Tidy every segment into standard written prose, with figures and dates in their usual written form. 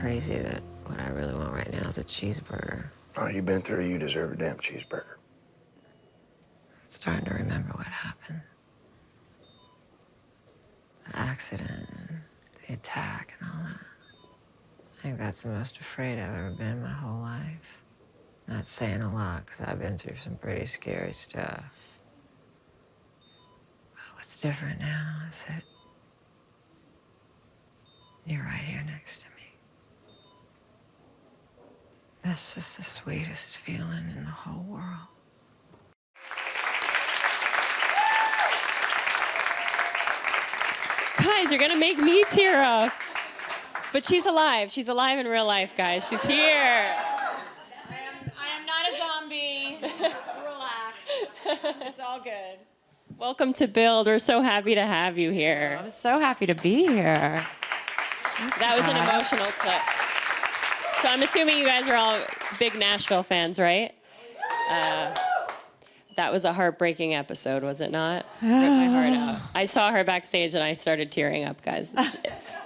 crazy that what I really want right now is a cheeseburger. Oh, you've been through, you deserve a damn cheeseburger. I'm starting to remember what happened. The accident, the attack, and all that. I think that's the most afraid I've ever been in my whole life. Not saying a lot, because I've been through some pretty scary stuff. But what's different now is that you're right here next to me. That's just the sweetest feeling in the whole world. Guys, you're gonna make me tear up. But she's alive. She's alive in real life, guys. She's here. I am not a zombie. Relax. It's all good. Welcome to Build. We're so happy to have you here. I'm so happy to be here. That was an emotional clip. So I'm assuming you guys are all big Nashville fans, right? That was a heartbreaking episode, was it not? Ripped my heart out. I saw her backstage and I started tearing up, guys.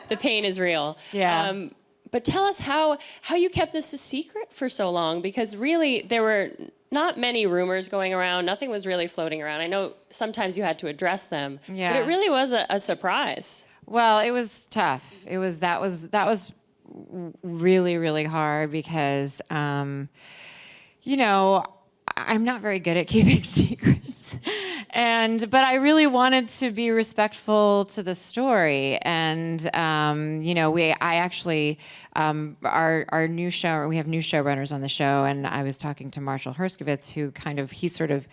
The pain is real. Yeah. But tell us how you kept this a secret for so long, because really there were not many rumors going around. Nothing was really floating around. I know sometimes you had to address them, but it really was a surprise. Well, it was tough. That was really, really hard because, you know, I'm not very good at keeping secrets. But I really wanted to be respectful to the story. And, you know, I actually, our new show, we have new showrunners on the show, and I was talking to Marshall Herskovitz, who he sort of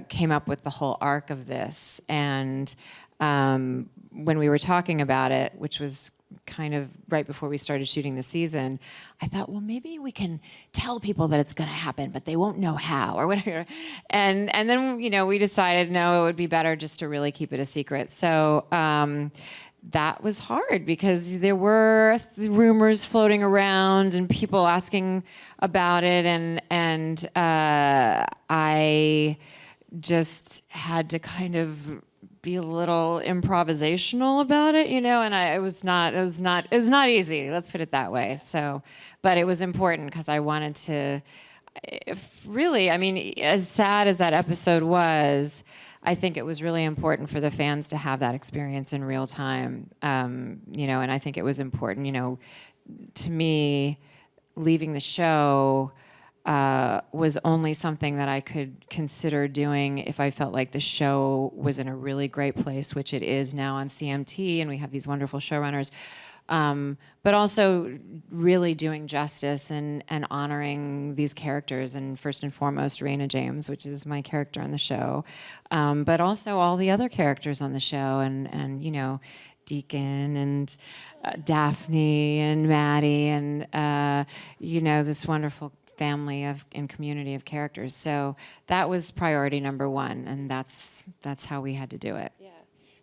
came up with the whole arc of this. And when we were talking about it, which was kind of right before we started shooting the season, I thought, well, maybe we can tell people that it's going to happen, but they won't know how or whatever. And then, you know, we decided, no, it would be better just to really keep it a secret. So that was hard because there were rumors floating around and people asking about it. And I just had to kind of be a little improvisational about it, you know, and it was not easy, let's put it that way. So, but it was important because I wanted to really, I mean, as sad as that episode was, I think it was really important for the fans to have that experience in real time, you know, and I think it was important, you know, to me, leaving the show was only something that I could consider doing if I felt like the show was in a really great place, which it is now on CMT, and we have these wonderful showrunners. But also really doing justice and honoring these characters, and first and foremost, Rayna Jaymes, which is my character on the show, but also all the other characters on the show, and you know, Deacon and Daphne and Maddie, and you know, this wonderful family and community of characters. So that was priority number one, and that's how we had to do it. Yeah.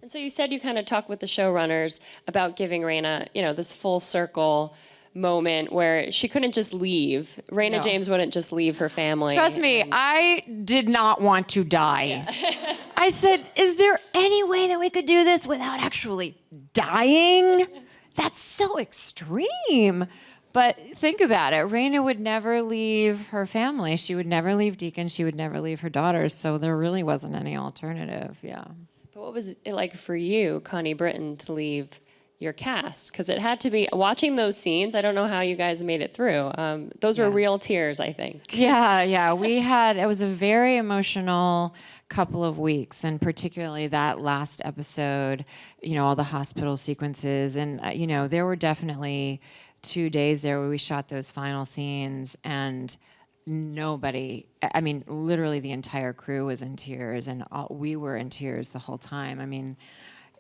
And so you said you kind of talked with the showrunners about giving Rayna, you know, this full circle moment where she couldn't just leave. Rayna Jaymes wouldn't just leave her family. Trust me, I did not want to die. Yeah. I said, is there any way that we could do this without actually dying? That's so extreme. But think about it. Rayna would never leave her family. She would never leave Deacon. She would never leave her daughters. So there really wasn't any alternative. Yeah. But what was it like for you, Connie Britton, to leave your cast? Because it had to be, watching those scenes, I don't know how you guys made it through. Those were real tears, I think. Yeah. It was a very emotional couple of weeks, and particularly that last episode, you know, all the hospital sequences. And, you know, there were definitely 2 days there where we shot those final scenes, and nobody, I mean, literally the entire crew was in tears, and we were in tears the whole time. I mean,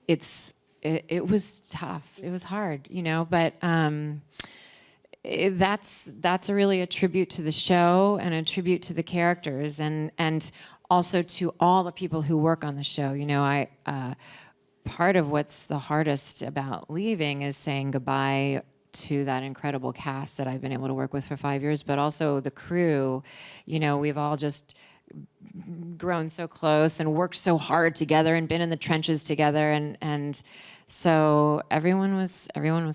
it was tough. It was hard, you know, but that's really a tribute to the show and a tribute to the characters, and also to all the people who work on the show. You know, part of what's the hardest about leaving is saying goodbye to that incredible cast that I've been able to work with for 5 years, but also the crew. You know, we've all just grown so close and worked so hard together and been in the trenches together, and so everyone was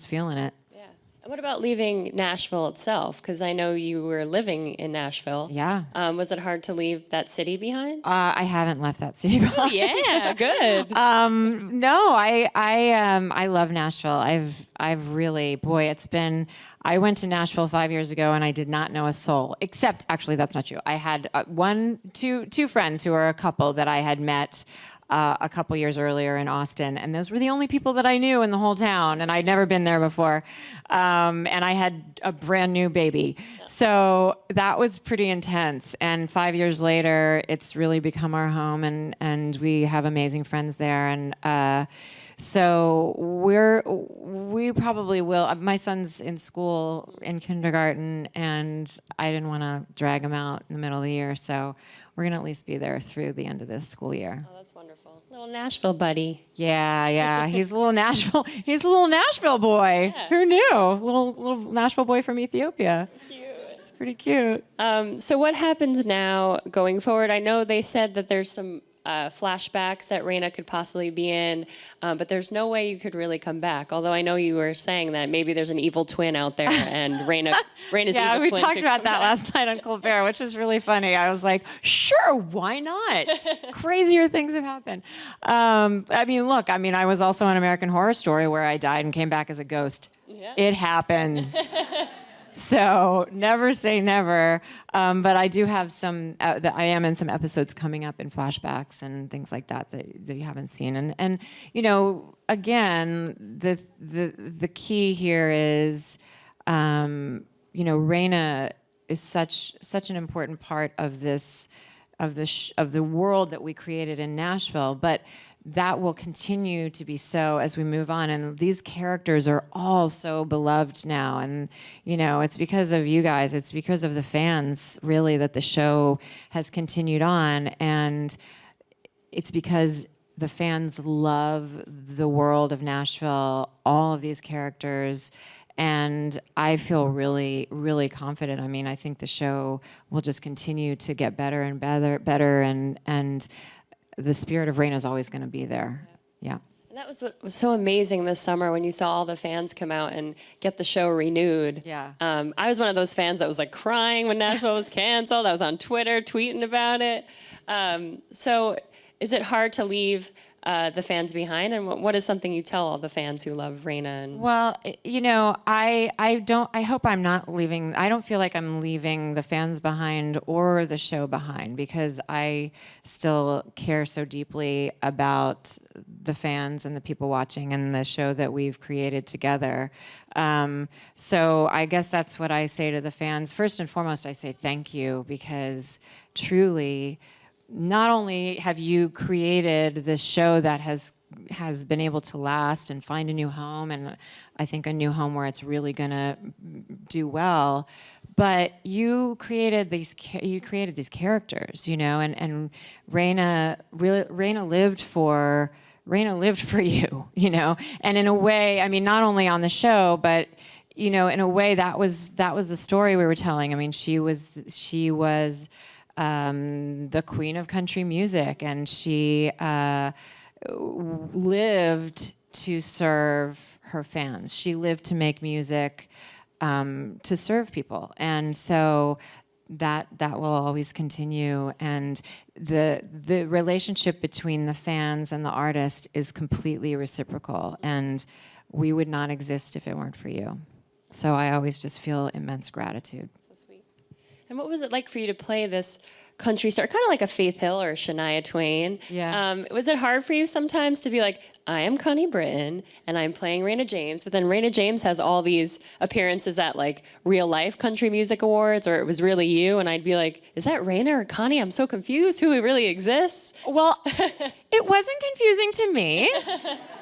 feeling it. Yeah. What about leaving Nashville itself? Because I know you were living in Nashville. Yeah. Was it hard to leave that city behind? I haven't left that city behind. Yeah, good. No, I love Nashville. I've really, boy, it's been. I went to Nashville 5 years ago, and I did not know a soul. Except, actually, that's not true. I had two friends who are a couple that I had met a couple years earlier in Austin, and those were the only people that I knew in the whole town, and I'd never been there before. And I had a brand new baby. So that was pretty intense. And 5 years later, it's really become our home, and we have amazing friends there. And so we probably will. My son's in school in kindergarten, and I didn't want to drag him out in the middle of the year, so we're gonna at least be there through the end of the school year. Oh, that's wonderful. Little Nashville buddy. Yeah. He's a little Nashville. He's a little Nashville boy. Yeah. Who knew? Little Nashville boy from Ethiopia. Cute. It's pretty cute. So what happens now going forward? I know they said that there's some flashbacks that Rayna could possibly be in, but there's no way you could really come back. Although I know you were saying that maybe there's an evil twin out there, and Rayna's Yeah, evil we twin talked could about come that back. last night on Colbert, which was really funny. I was like, sure, why not? Crazier things have happened. I was also on American Horror Story where I died and came back as a ghost. Yeah. It happens. So never say never. But I do have some. I am in some episodes coming up in flashbacks and things like that you haven't seen. And again, the key here is, Rayna is such an important part of this of the world that we created in Nashville, but that will continue to be so as we move on. And these characters are all so beloved now. And, it's because of you guys. It's because of the fans, really, that the show has continued on. And it's because the fans love the world of Nashville, all of these characters. And I feel really, really confident. I mean, I think the show will just continue to get better and better. And the spirit of Rayna is always going to be there. Yeah. And that was what was so amazing this summer when you saw all the fans come out and get the show renewed. Yeah. I was one of those fans that was like crying when Nashville was canceled. I was on Twitter tweeting about it. So is it hard to leave the fans behind? And what is something you tell all the fans who love Rayna? And Well, I hope I'm not leaving. I don't feel like I'm leaving the fans behind or the show behind, because I still care so deeply about the fans and the people watching and the show that we've created together. So I guess that's what I say to the fans. First and foremost, I say thank you, because truly, not only have you created this show that has been able to last and find a new home, and I think a new home where it's really going to do well, but you created these characters, and Rayna lived for you, and in a way, I mean, not only on the show, but in a way that was the story we were telling. I mean, she was the queen of country music, and she lived to serve her fans. She lived to make music to serve people, and so that will always continue. And the relationship between the fans and the artist is completely reciprocal, and we would not exist if it weren't for you. So I always just feel immense gratitude. so sweet. And what was it like for you to play this country star, kind of like a Faith Hill or Shania Twain? Yeah. Was it hard for you sometimes to be like, I am Connie Britton and I'm playing Rayna Jaymes, but then Rayna Jaymes has all these appearances at like real life country music awards, or it was really you, and I'd be like, is that Rayna or Connie? I'm so confused who really exists. Well, it wasn't confusing to me.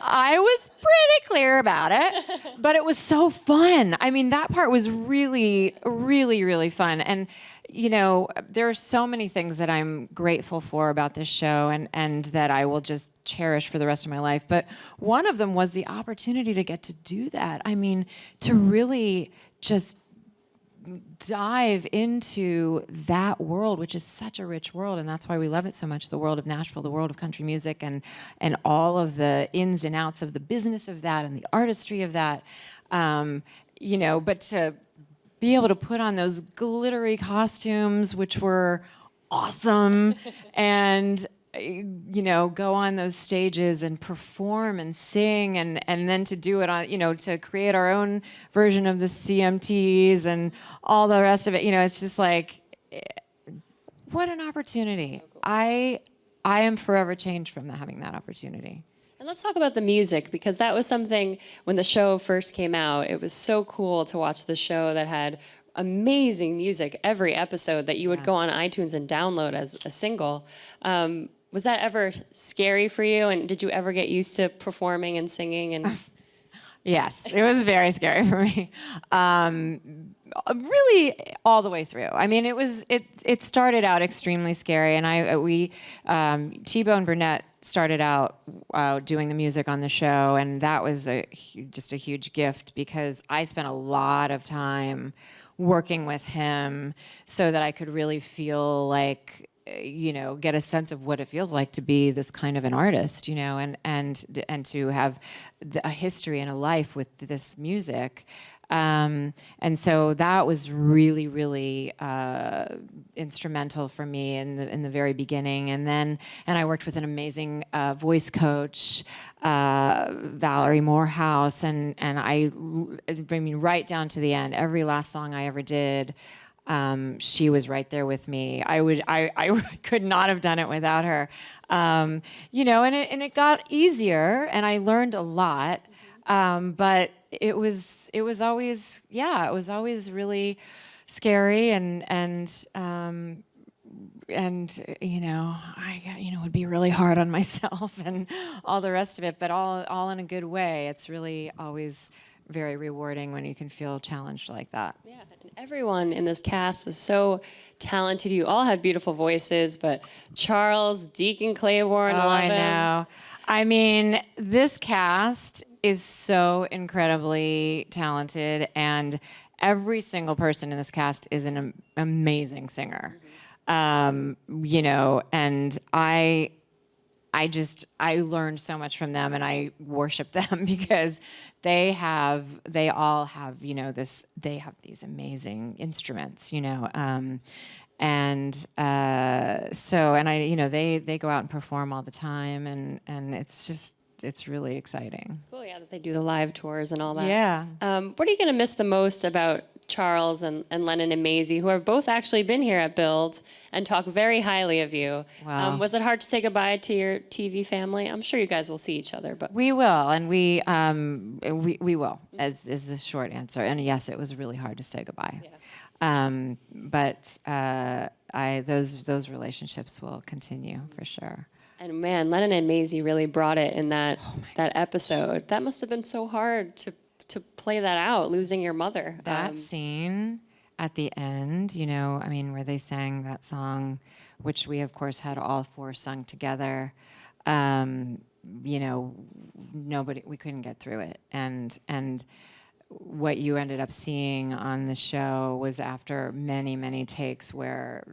I was pretty clear about it, but it was so fun. I mean, that part was really, really, really fun. And, there are so many things that I'm grateful for about this show and that I will just cherish for the rest of my life. But one of them was the opportunity to get to do that. I mean, to really just dive into that world, which is such a rich world, and that's why we love it so much, the world of Nashville, the world of country music, and all of the ins and outs of the business of that and the artistry of that. But to be able to put on those glittery costumes, which were awesome, and go on those stages and perform and sing, and then to do it on, to create our own version of the CMTs and all the rest of it. It's just like, what an opportunity. So cool. I am forever changed from having that opportunity. And let's talk about the music, because that was something when the show first came out, it was so cool to watch the show that had amazing music every episode that you would go on iTunes and download as a single. Was that ever scary for you? And did you ever get used to performing and singing? And Yes, it was very scary for me. Really, all the way through. I mean, it started out extremely scary, and T-Bone Burnett started out doing the music on the show, and that was just a huge gift, because I spent a lot of time working with him so that I could really feel like, get a sense of what it feels like to be this kind of an artist, and to have a history and a life with this music. And so that was really, really instrumental for me in the very beginning. And I worked with an amazing voice coach, Valerie Morehouse, and I mean, right down to the end, every last song I ever did, she was right there with me. I could not have done it without her. And it got easier, and I learned a lot. But it was always really scary, and would be really hard on myself and all the rest of it, but all in a good way. It's really always very rewarding when you can feel challenged like that. Yeah, and everyone in this cast is so talented. You all have beautiful voices, but Charles, Deacon Claiborne, I know. I mean, this cast is so incredibly talented, and every single person in this cast is an amazing singer. And I learned so much from them, and I worship them because they all have these amazing instruments, they go out and perform all the time, and it's really exciting. It's cool, yeah, that they do the live tours and all that. Yeah. What are you going to miss the most about Charles and Lennon and Maisie, who have both actually been here at Build and talk very highly of you? Wow. Was it hard to say goodbye to your TV family? I'm sure you guys will see each other, but we will, and we will, is the short answer. And yes, it was really hard to say goodbye. Yeah. But those relationships will continue for sure. And man, Lennon and Maisie really brought it in that episode. That must have been so hard to play that out, losing your mother. That scene at the end, where they sang that song, which we of course had all four sung together. We couldn't get through it, and what you ended up seeing on the show was after many, many takes where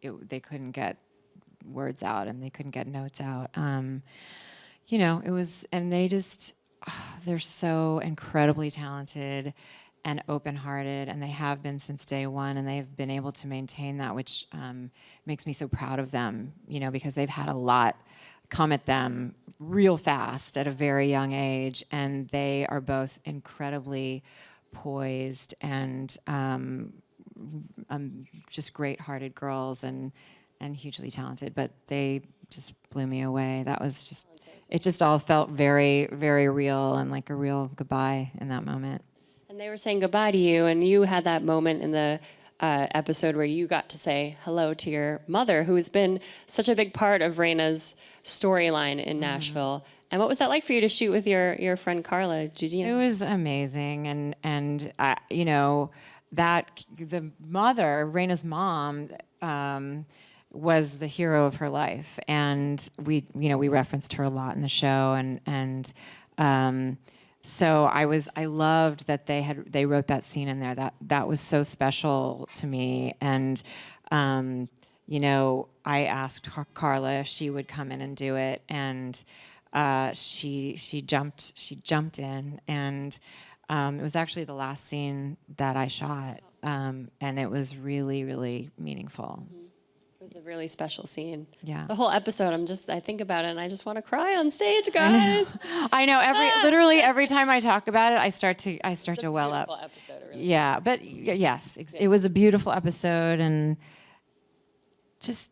they couldn't get words out and they couldn't get notes out. It was, and they're so incredibly talented and open-hearted, and they have been since day one, and they've been able to maintain that, which makes me so proud of them, because they've had a lot come at them real fast at a very young age, and they are both incredibly poised and just great-hearted girls and hugely talented, but they just blew me away. That was it just all felt very, very real, and like a real goodbye in that moment. And they were saying goodbye to you, and you had that moment in the episode where you got to say hello to your mother, who has been such a big part of Rayna's storyline in Nashville. And what was that like for you to shoot with your friend Carla Gugino? It was amazing, and that the mother, Rayna's mom, was the hero of her life, and we referenced her a lot in the show, and so I loved that they wrote that scene in there. That was so special to me, and I asked Carla if she would come in and do it, and she jumped in, and It was actually the last scene that I shot, and it was really, really meaningful. It was a really special scene. Yeah. The whole episode, I think about it and I just want to cry on stage, guys. I know. Literally every time I talk about it, I start to well up. Beautiful episode, it really Yeah, but yes, it was a beautiful episode, and just,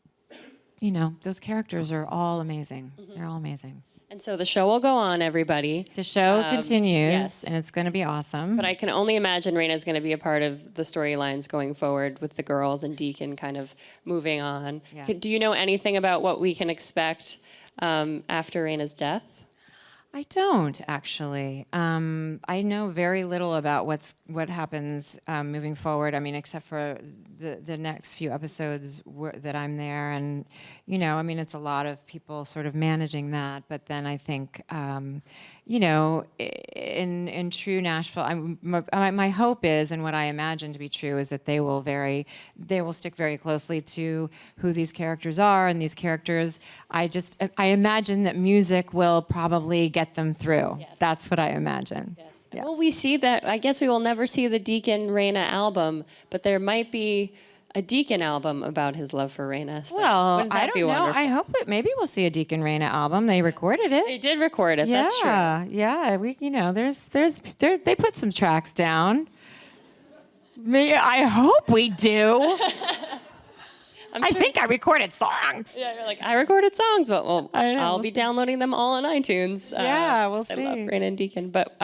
those characters are all amazing. They're all amazing. And so the show will go on, everybody. The show continues, yes. and it's going to be awesome. But I can only imagine Rayna's going to be a part of the storylines going forward with the girls and Deacon kind of moving on. Yeah. Do you know anything about what we can expect after Rayna's death? I don't actually. I know very little about what happens moving forward. I mean, except for the next few episodes that I'm there, and it's a lot of people sort of managing that. But then I think, in true Nashville, my hope is, and what I imagine to be true, is that they will stick very closely to who these characters are, and these characters. I imagine that music will probably get them through. Yes. That's what I imagine. Yes. Yeah. Will we see that? I guess we will never see the Deacon Rayna album, but there might be a Deacon album about his love for Rayna. So Well, wouldn't that I don't be know. wonderful? I hope that maybe we'll see a Deacon Rayna album. They recorded it. They did record it. Yeah, That's true. yeah. They put some tracks down. I hope we do. I think I recorded songs. Yeah, you're like, I recorded songs, but I know, I'll we'll be see. downloading them all on iTunes. Yeah, we'll I see. love Rayna and Deacon. But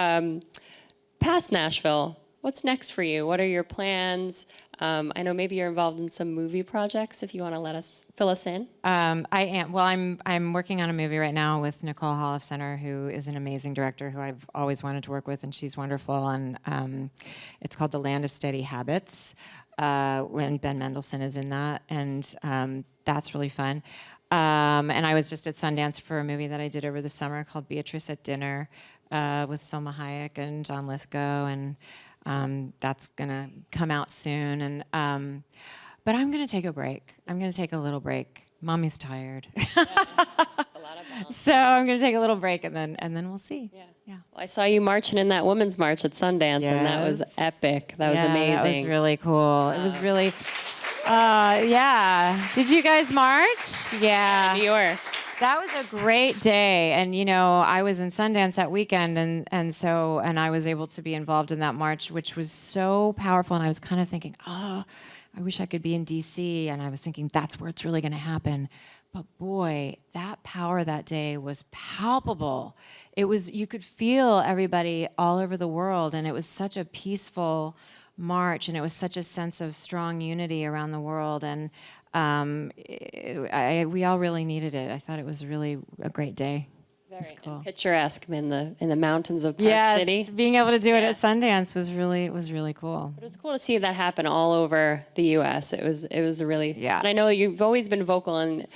past Nashville, what's next for you? What are your plans? I know maybe you're involved in some movie projects. If you want to fill us in. I am. Well, I'm working on a movie right now with Nicole Holofcener, who is an amazing director who I've always wanted to work with, and she's wonderful. And it's called The Land of Steady Habits. When Ben Mendelsohn is in that, and that's really fun. And I was just at Sundance for a movie that I did over the summer called Beatrice at Dinner with Selma Hayek and John Lithgow, and that's gonna come out soon. And but I'm gonna take a break. I'm gonna take a little break. Mommy's tired. So I'm going to take a little break, and then we'll see. Yeah. Yeah. Well, I saw you marching in that women's march at Sundance, and that was Yes. epic. That was Yeah, amazing. That was really cool. It was really, yeah. Did you guys march? Yeah. New York. That was a great day, and I was in Sundance that weekend, and I was able to be involved in that march, which was so powerful. And I was kind of thinking, I wish I could be in D.C. And I was thinking that's where it's really going to happen. But boy, that power that day was palpable. You could feel everybody all over the world, and it was such a peaceful march, and it was such a sense of strong unity around the world, and we all really needed it. I thought it was really a great day. Very cool. picturesque in the mountains of Park City. Yes, being able to do it at Sundance was really cool. But it was cool to see that happen all over the U.S. It was a really Yeah. And I know you've always been vocal and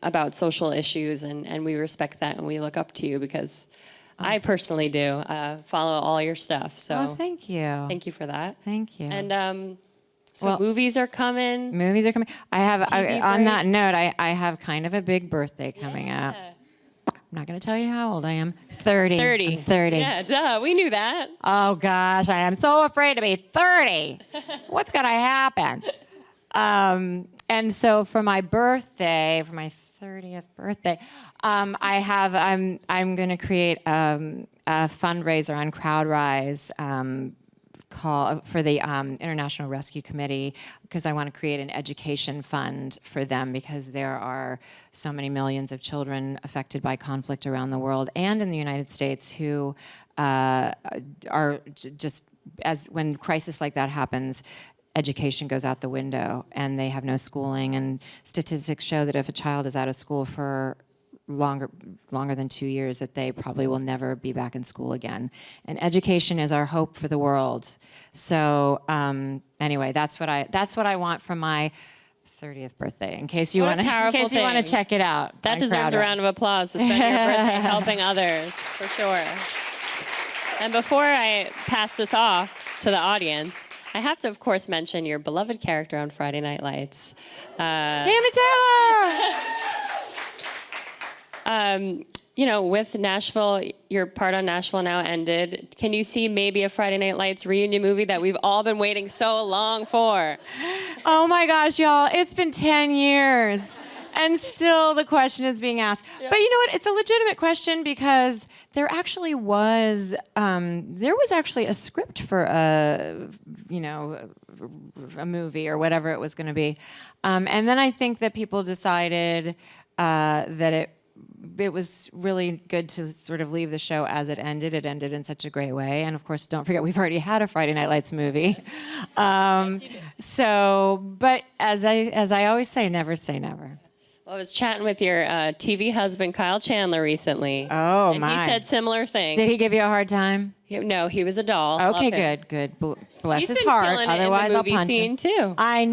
about social issues, and we respect that, and we look up to you because I personally do follow all your stuff. So Oh, thank you. thank you for that. Thank you. And so Well- movies are coming. Movies are coming. On break. that note, I have kind of a big birthday coming up. I'm not going to tell you how old I am. 30. 30. I'm 30. Yeah, duh. We knew that. Oh, gosh. I am so afraid to be 30. What's going to happen? And so for my 30th birthday, I'm going to create a fundraiser on CrowdRise call for the International Rescue Committee, because I want to create an education fund for them, because there are so many millions of children affected by conflict around the world and in the United States who are just, as when crisis like that happens, education goes out the window and they have no schooling, and statistics show that if a child is out of school for longer than 2 years, that they probably will never be back in school again. And education is our hope for the world. So anyway, that's what I want from my 30th birthday. In case you What a want powerful to thing. check it out. That on deserves a CrowdRise. round of applause to spend your birthday helping others, for sure. And before I pass this off to the audience, I have to, of course, mention your beloved character on Friday Night Lights. Tammy Taylor! you know, with Nashville, your part on Nashville now ended. Can you see maybe a Friday Night Lights reunion movie that we've all been waiting so long for? Oh my gosh, y'all, it's been 10 years. And still the question is being asked. Yep. But you know what? It's a legitimate question because there actually was actually a script for a movie or whatever it was going to be. And then I think that people decided that it was really good to sort of leave the show as it ended. It ended in such a great way. And of course, don't forget, we've already had a Friday Night Lights movie. But as I always say never. Well, I was chatting with your TV husband, Kyle Chandler, recently. Oh, and he said similar things. Did he give you a hard time? No, he was a doll. Okay, good. Bless He's his been heart. killing it Otherwise, in the movie I'll punch scene him. too. I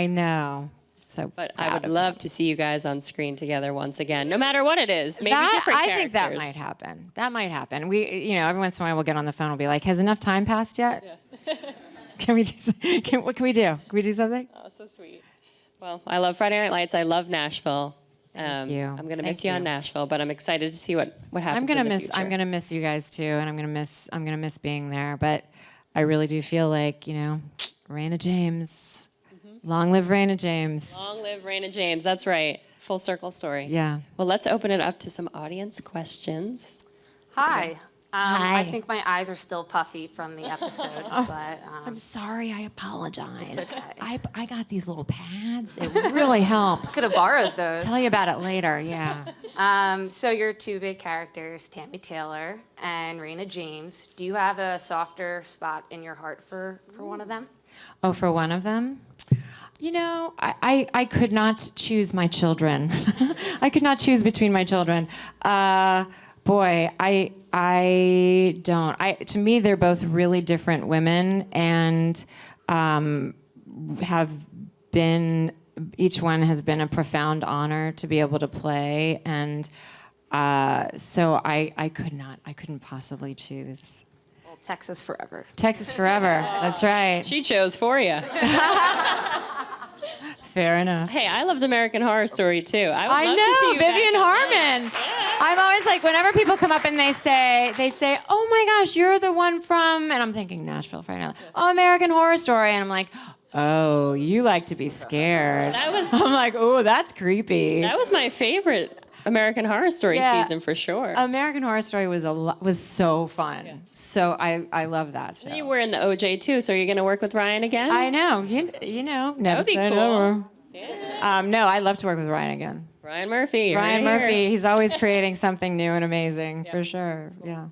know. So, but I would love to see you guys on screen together once again, no matter what it is. Maybe different characters. I think that might happen. We, every once in a while, we'll get on the phone. We'll be like, "Has enough time passed yet? Yeah. Can we do? What can we do? Can we do something?" Oh, so sweet. Well, I love Friday Night Lights. I love Nashville. Thank you. I'm gonna miss you on Nashville, but I'm excited to see what happens. I'm gonna miss you guys too, and I'm gonna miss being there. But I really do feel like Rayna Jaymes. Mm-hmm. Long live Rayna Jaymes. Long live Rayna Jaymes. That's right. Full circle story. Yeah. Well, let's open it up to some audience questions. Hi. Hi. I think my eyes are still puffy from the episode, but I'm sorry. I apologize. It's okay. I got these little pads. It really helps. Could have borrowed those. Tell you about it later. Yeah. So your two big characters, Tammy Taylor and Rayna Jaymes. Do you have a softer spot in your heart for one of them? Oh, for one of them? I could not choose my children. I could not choose between my children. Boy, I don't. To me, they're both really different women, and each one has been a profound honor to be able to play, and so I couldn't possibly choose. Well, Texas forever. Texas forever. That's right. She chose for you. Fair enough. Hey, I loved American Horror Story too. I know, to see you Vivian Harmon. Yeah. I'm always like, whenever people come up and they say, "Oh my gosh, you're the one from," and I'm thinking Nashville right now. Oh, American Horror Story, and I'm like, oh, you like to be scared. I'm like, oh, that's creepy. That was my favorite American Horror Story season for sure. American Horror Story was so fun. Yeah. So I love that show. You were in the OJ too, so are you going to work with Ryan again? I know. You know, never that would be say cool. never. Yeah. No, I'd love to work with Ryan again. Ryan Murphy. Ryan Murphy. He's always creating something new and amazing, for sure. Cool. Yeah.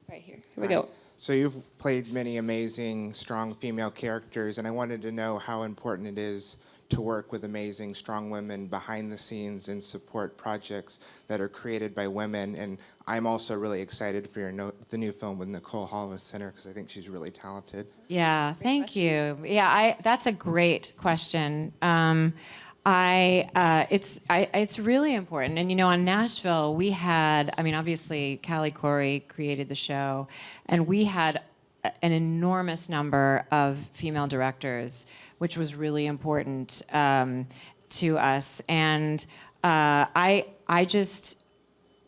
Right here. Here we go. So you've played many amazing, strong female characters, and I wanted to know how important it is to work with amazing, strong women behind the scenes and support projects that are created by women. And I'm also really excited for the new film with Nicole Hollis-Center because I think she's really talented. Yeah, thank you. Yeah, that's a great question. It's really important. And on Nashville, we had, obviously Callie Corey created the show, and we had an enormous number of female directors, which was really important to us. And I just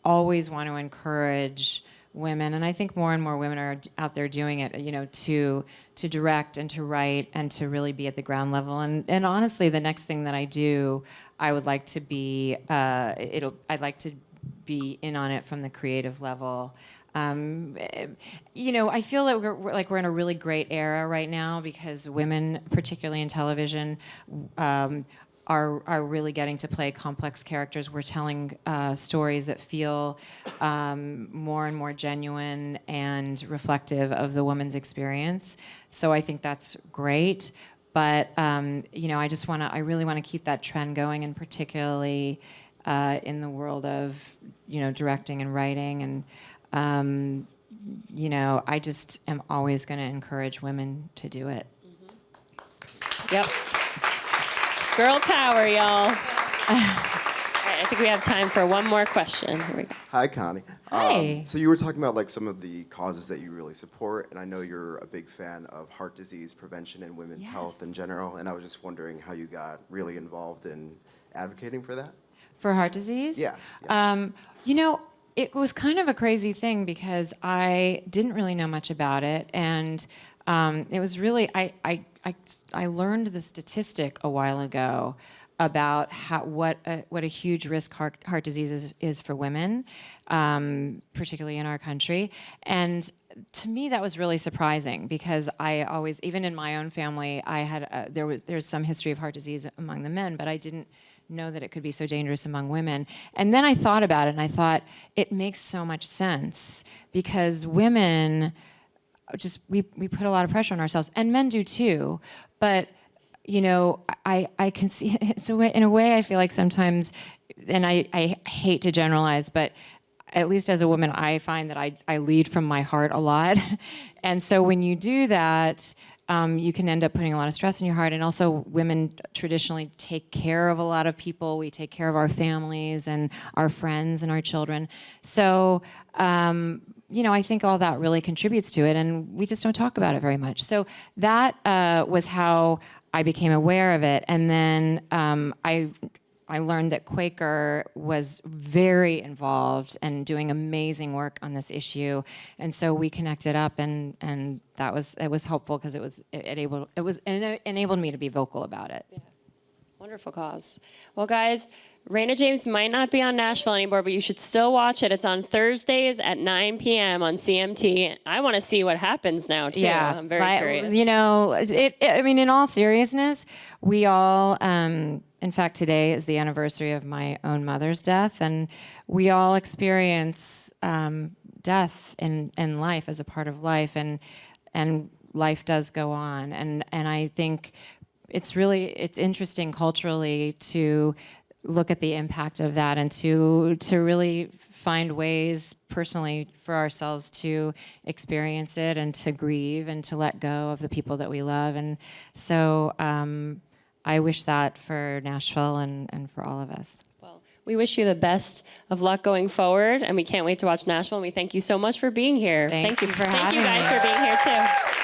always want to encourage women, and I think more and more women are out there doing it, to direct and to write and to really be at the ground level. And honestly, the next thing that I do, I would like to be, I'd like to be in on it from the creative level. I feel that we're in a really great era right now because women, particularly in television, are really getting to play complex characters. We're telling stories that feel more and more genuine and reflective of the woman's experience. So I think that's great. But I really want to keep that trend going, and particularly in the world of directing and writing. And I just am always going to encourage women to do it. Mm-hmm. Yep. Girl power, y'all. All right, I think we have time for one more question. Here we go. Hi, Connie. Hi. So you were talking about some of the causes that you really support, and I know you're a big fan of heart disease prevention and women's health in general, and I was just wondering how you got really involved in advocating for that. For heart disease? Yeah. You know, it was kind of a crazy thing because I didn't really know much about it, and it was really I learned the statistic a while ago about what a huge risk heart disease is for women, particularly in our country, and to me that was really surprising because I always, even in my own family, I had there's some history of heart disease among the men, but I didn't know that it could be so dangerous among women. And then I thought about it, and I thought it makes so much sense because women we put a lot of pressure on ourselves, and men do too. But you know, I can see it's in a way I feel like sometimes, and I hate to generalize, but at least as a woman, I find that I lead from my heart a lot, and so when you do that. You can end up putting a lot of stress in your heart. And also women traditionally take care of a lot of people. We take care of our families and our friends and our children. So, you know, I think all that really contributes to it. And we just don't talk about it very much. So that was how I became aware of it. And then I learned that Quaker was very involved and doing amazing work on this issue, and so we connected up, and it was helpful because it enabled me to be vocal about it. Yeah. Wonderful cause. Well, guys, Rayna Jaymes might not be on Nashville anymore, but you should still watch it. It's on Thursdays at 9 p.m. on CMT. I want to see what happens now, too. Yeah, I'm very curious. You know, I mean, in all seriousness, we all, in fact, today is the anniversary of my own mother's death, and we all experience death in life as a part of life, and life does go on. And I think it's interesting culturally to look at the impact of that and to really find ways personally for ourselves to experience it and to grieve and to let go of the people that we love. And so I wish that for Nashville and for all of us. Well, we wish you the best of luck going forward, and we can't wait to watch Nashville. And we thank you so much for being here. Thank you for Thank you having guys me. for being here, too.